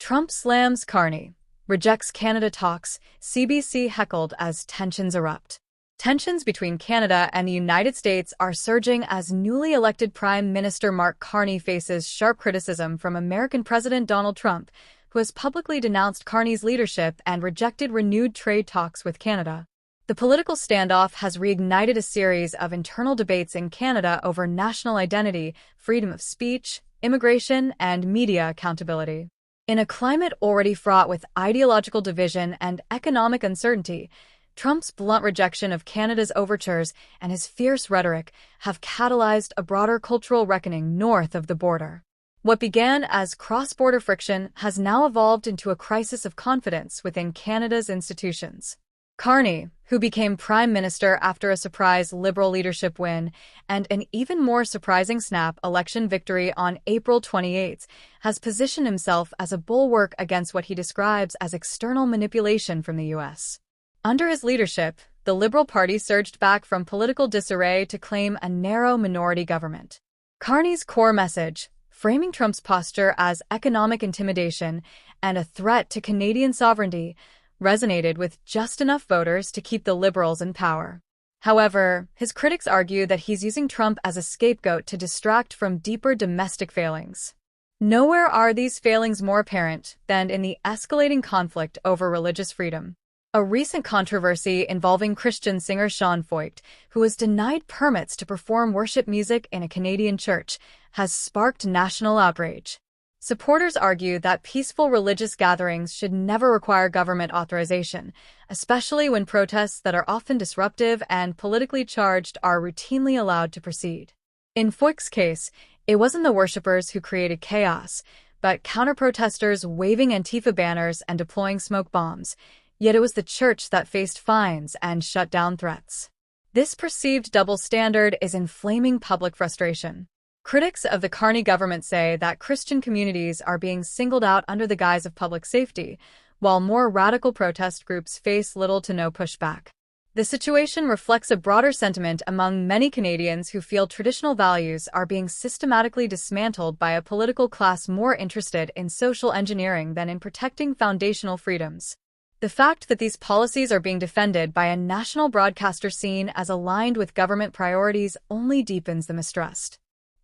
Trump slams Carney, rejects Canada talks, CBC heckled as tensions erupt. Tensions between Canada and the United States are surging as newly elected Prime Minister Mark Carney faces sharp criticism from American President Donald Trump, who has publicly denounced Carney's leadership and rejected renewed trade talks with Canada. The political standoff has reignited a series of internal debates in Canada over national identity, freedom of speech, immigration, and media accountability. In a climate already fraught with ideological division and economic uncertainty, Trump's blunt rejection of Canada's overtures and his fierce rhetoric have catalyzed a broader cultural reckoning north of the border. What began as cross-border friction has now evolved into a crisis of confidence within Canada's institutions. Carney, who became Prime Minister after a surprise Liberal leadership win and an even more surprising snap election victory on April 28, has positioned himself as a bulwark against what he describes as external manipulation from the U.S. Under his leadership, the Liberal Party surged back from political disarray to claim a narrow minority government. Carney's core message, framing Trump's posture as economic intimidation and a threat to Canadian sovereignty, resonated with just enough voters to keep the Liberals in power. However, his critics argue that he's using Trump as a scapegoat to distract from deeper domestic failings. Nowhere are these failings more apparent than in the escalating conflict over religious freedom. A recent controversy involving Christian singer Sean Foyt, who was denied permits to perform worship music in a Canadian church, has sparked national outrage. Supporters argue that peaceful religious gatherings should never require government authorization, especially when protests that are often disruptive and politically charged are routinely allowed to proceed. In Foyt's case, it wasn't the worshippers who created chaos, but counter-protesters waving Antifa banners and deploying smoke bombs, yet it was the church that faced fines and shut-down threats. This perceived double standard is inflaming public frustration. Critics of the Carney government say that Christian communities are being singled out under the guise of public safety, while more radical protest groups face little to no pushback. The situation reflects a broader sentiment among many Canadians who feel traditional values are being systematically dismantled by a political class more interested in social engineering than in protecting foundational freedoms. The fact that these policies are being defended by a national broadcaster seen as aligned with government priorities only deepens the mistrust.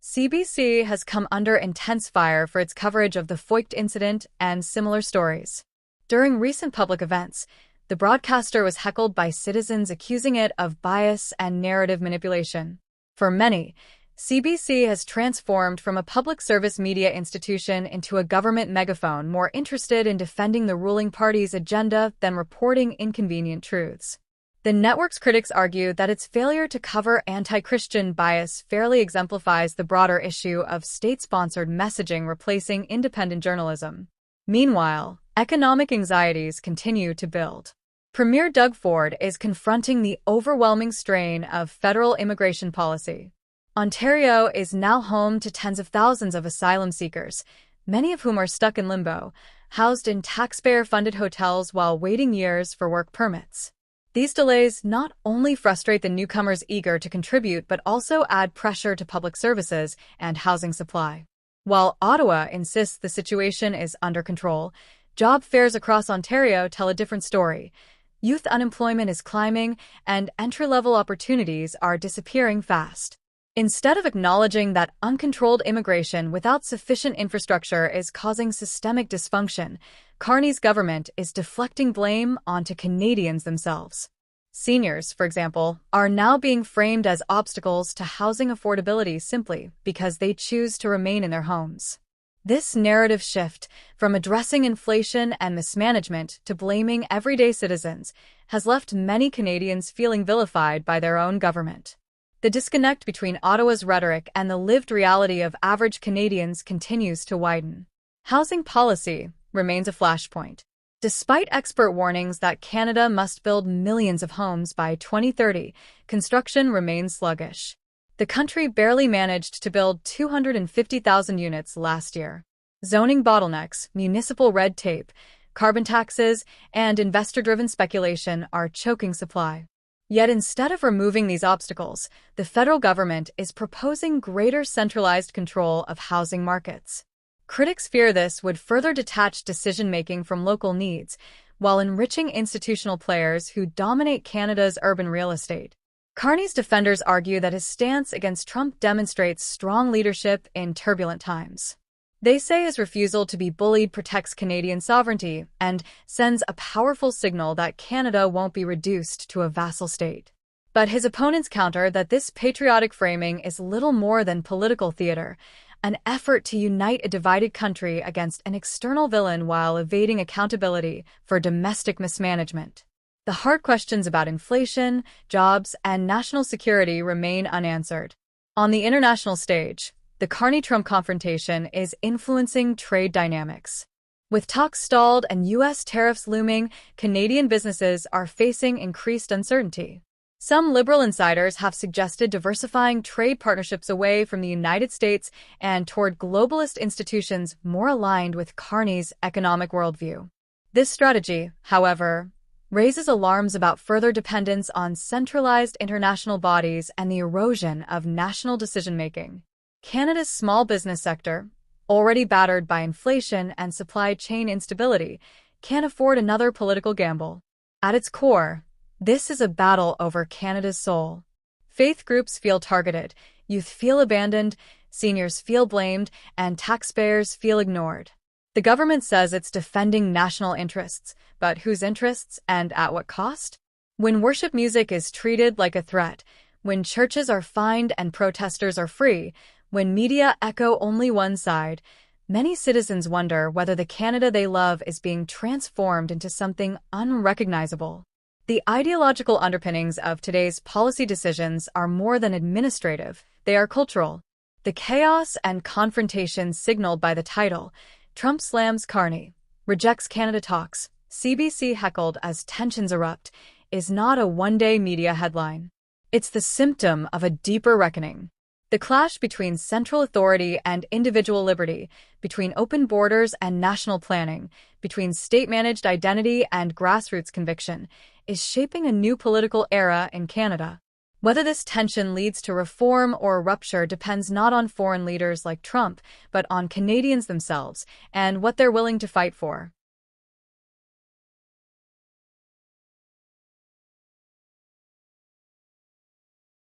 CBC has come under intense fire for its coverage of the Foyt incident and similar stories. During recent public events, the broadcaster was heckled by citizens accusing it of bias and narrative manipulation. For many, CBC has transformed from a public service media institution into a government megaphone more interested in defending the ruling party's agenda than reporting inconvenient truths. The network's critics argue that its failure to cover anti-Christian bias fairly exemplifies the broader issue of state-sponsored messaging replacing independent journalism. Meanwhile, economic anxieties continue to build. Premier Doug Ford is confronting the overwhelming strain of federal immigration policy. Ontario is now home to tens of thousands of asylum seekers, many of whom are stuck in limbo, housed in taxpayer-funded hotels while waiting years for work permits. These delays not only frustrate the newcomers eager to contribute but also add pressure to public services and housing supply. While Ottawa insists the situation is under control, job fairs across Ontario tell a different story. Youth unemployment is climbing, and entry-level opportunities are disappearing fast. Instead of acknowledging that uncontrolled immigration without sufficient infrastructure is causing systemic dysfunction, Carney's government is deflecting blame onto Canadians themselves. Seniors, for example, are now being framed as obstacles to housing affordability simply because they choose to remain in their homes. This narrative shift, from addressing inflation and mismanagement to blaming everyday citizens, has left many Canadians feeling vilified by their own government. The disconnect between Ottawa's rhetoric and the lived reality of average Canadians continues to widen. Housing policy remains a flashpoint. Despite expert warnings that Canada must build millions of homes by 2030, construction remains sluggish. The country barely managed to build 250,000 units last year. Zoning bottlenecks, municipal red tape, carbon taxes, and investor-driven speculation are choking supply. Yet instead of removing these obstacles, the federal government is proposing greater centralized control of housing markets. Critics fear this would further detach decision-making from local needs, while enriching institutional players who dominate Canada's urban real estate. Carney's defenders argue that his stance against Trump demonstrates strong leadership in turbulent times. They say his refusal to be bullied protects Canadian sovereignty and sends a powerful signal that Canada won't be reduced to a vassal state. But his opponents counter that this patriotic framing is little more than political theater, an effort to unite a divided country against an external villain while evading accountability for domestic mismanagement. The hard questions about inflation, jobs, and national security remain unanswered. On the international stage, the Carney-Trump confrontation is influencing trade dynamics. With talks stalled and U.S. tariffs looming, Canadian businesses are facing increased uncertainty. Some liberal insiders have suggested diversifying trade partnerships away from the United States and toward globalist institutions more aligned with Carney's economic worldview. This strategy, however, raises alarms about further dependence on centralized international bodies and the erosion of national decision-making. Canada's small business sector, already battered by inflation and supply chain instability, can't afford another political gamble. At its core, this is a battle over Canada's soul. Faith groups feel targeted, youth feel abandoned, seniors feel blamed, and taxpayers feel ignored. The government says it's defending national interests, but whose interests and at what cost? When worship music is treated like a threat, when churches are fined and protesters are free, when media echo only one side, many citizens wonder whether the Canada they love is being transformed into something unrecognizable. The ideological underpinnings of today's policy decisions are more than administrative, they are cultural. The chaos and confrontation signaled by the title, Trump slams Carney, rejects Canada talks, CBC heckled as tensions erupt, is not a one-day media headline. It's the symptom of a deeper reckoning. The clash between central authority and individual liberty, between open borders and national planning, between state-managed identity and grassroots conviction, is shaping a new political era in Canada. Whether this tension leads to reform or rupture depends not on foreign leaders like Trump, but on Canadians themselves and what they're willing to fight for.